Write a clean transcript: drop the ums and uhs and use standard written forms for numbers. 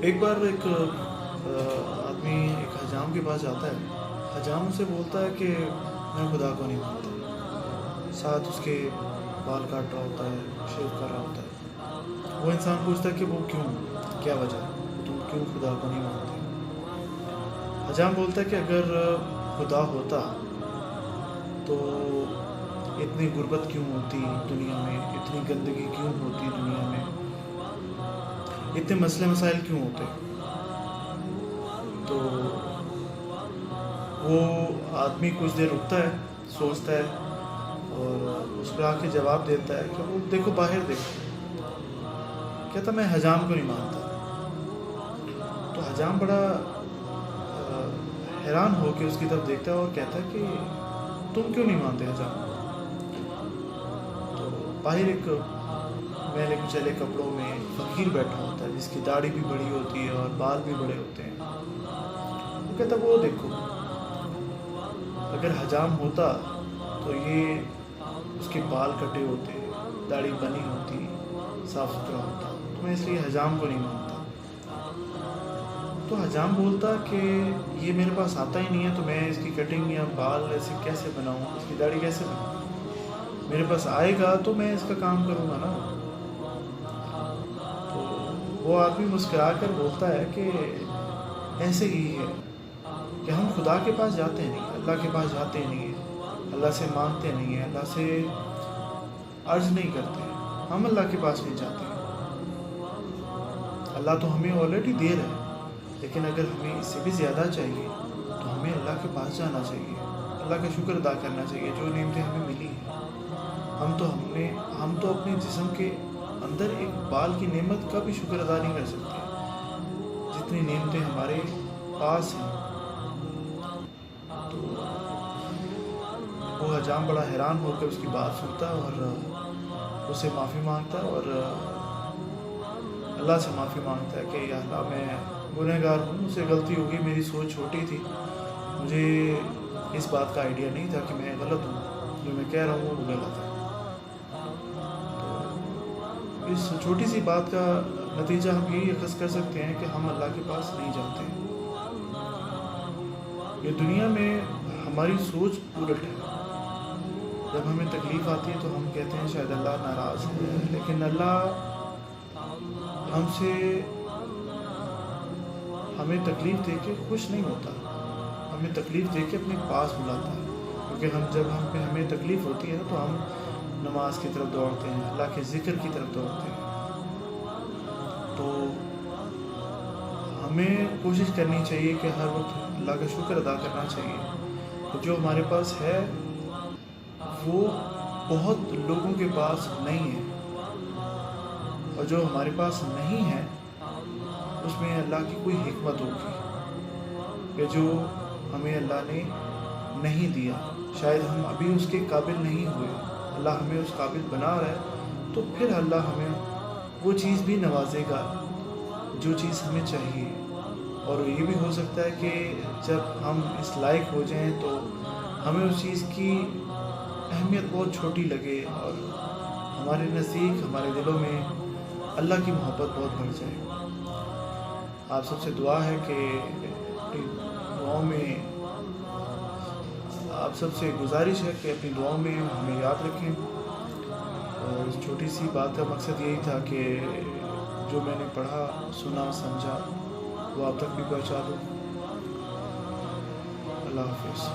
ایک بار ایک آدمی ایک حجام کے پاس جاتا ہے. حجام اسے بولتا ہے کہ میں خدا کو نہیں مانتا. ساتھ اس کے بال کاٹ رہا ہوتا ہے, شیو کر رہا ہوتا ہے. وہ انسان پوچھتا ہے کہ وہ کیوں, کیا وجہ ہے, تم کیوں خدا کو نہیں مانتے. حجام بولتا ہے کہ اگر خدا ہوتا تو اتنی غربت کیوں ہوتی دنیا میں, اتنی گندگی کیوں ہوتی دنیا میں, اتنے مسئلے مسائل کیوں ہوتے. تو وہ آدمی کچھ دیر رکتا ہے, سوچتا ہے, اور اس پہ آ کے جواب دیتا ہے کہ وہ دیکھو باہر دیکھو. کہتا میں حجام کو نہیں مانتا. تو حجام بڑا حیران ہو کے اس کی طرف دیکھتا ہے اور کہتا ہے کہ تم کیوں نہیں مانتے حجام. تو باہر ایک میلے کچیلے کپڑوں میں فقیر بیٹھا ہوتا ہے, جس کی داڑھی بھی بڑی ہوتی ہے اور بال بھی بڑے ہوتے ہیں. وہ کہتا وہ دیکھو, اگر حجام ہوتا تو یہ اس کے بال کٹے ہوتے, داڑھی بنی ہوتی, صاف ستھرا ہوتا, تو میں اس لیے حجام کو نہیں مانتا. تو حجام بولتا کہ یہ میرے پاس آتا ہی نہیں ہے, تو میں اس کی کٹنگ یا بال ایسے کیسے بناؤں, اس کی داڑھی کیسے بناؤں. میرے پاس آئے گا تو میں اس کا کام کروں گا نا. تو وہ آدمی مسکرا کر بولتا ہے کہ ایسے ہی ہے کہ ہم خدا کے پاس جاتے نہیں, اللہ کے پاس جاتے نہیں ہیں, اللہ سے مانگتے نہیں ہیں, اللہ سے عرض نہیں کرتے, ہم اللہ کے پاس نہیں جاتے ہیں. اللہ تو ہمیں آلریڈی دے رہا ہے, لیکن اگر ہمیں اس سے بھی زیادہ چاہیے تو ہمیں اللہ کے پاس جانا چاہیے, اللہ کا شکر ادا کرنا چاہیے جو نعمتیں ہمیں ملی ہیں. ہم تو اپنے جسم کے اندر ایک بال کی نعمت کا بھی شکر ادا نہیں کر سکتے, جتنی نعمتیں ہمارے پاس ہیں. تو وہ حجام بڑا حیران ہو کر اس کی بات سنتا ہے اور اسے معافی مانگتا ہے, اور اللہ سے معافی مانگتا ہے کہ یا اللہ میں گنہگار ہوں, مجھ سے غلطی ہوگی, میری سوچ چھوٹی تھی, مجھے اس بات کا آئیڈیا نہیں تھا کہ میں غلط ہوں, جو میں کہہ رہا ہوں وہ غلط ہے. تو اس چھوٹی سی بات کا نتیجہ ہم یہی اخذ کر سکتے ہیں کہ ہم اللہ کے پاس نہیں جاتے ہیں. یہ دنیا میں ہماری سوچ الٹ ہے. جب ہمیں تکلیف آتی ہے تو ہم کہتے ہیں شاید اللہ ناراض ہے, لیکن اللہ ہمیں تکلیف دے کے خوش نہیں ہوتا, ہمیں تکلیف دے کے اپنے پاس بلاتا ہے. کیونکہ جب ہمیں تکلیف ہوتی ہے تو ہم نماز کی طرف دوڑتے ہیں, اللہ کے ذکر کی طرف دوڑتے ہیں. تو ہمیں کوشش کرنی چاہیے کہ ہر وقت اللہ کا شکر ادا کرنا چاہیے. جو ہمارے پاس ہے وہ بہت لوگوں کے پاس نہیں ہے, اور جو ہمارے پاس نہیں ہے اس میں اللہ کی کوئی حکمت ہوگی کہ جو ہمیں اللہ نے نہیں دیا. شاید ہم ابھی اس کے قابل نہیں ہوئے, اللہ ہمیں اس قابل بنا رہا ہے, تو پھر اللہ ہمیں وہ چیز بھی نوازے گا جو چیز ہمیں چاہیے. اور یہ بھی ہو سکتا ہے کہ جب ہم اس لائق ہو جائیں تو ہمیں اس چیز کی اہمیت بہت چھوٹی لگے, اور ہمارے نزدیک, ہمارے دلوں میں اللہ کی محبت بہت بڑھ جائے. آپ سب سے دعا ہے کہ اپنی دعاؤں میں, آپ سب سے گزارش ہے کہ اپنی دعاؤں میں ہمیں یاد رکھیں. اور اس چھوٹی سی بات کا مقصد یہی تھا کہ جو میں نے پڑھا, سنا, سمجھا وہ آپ تک بھی پہنچا دوں. اللہ حافظ.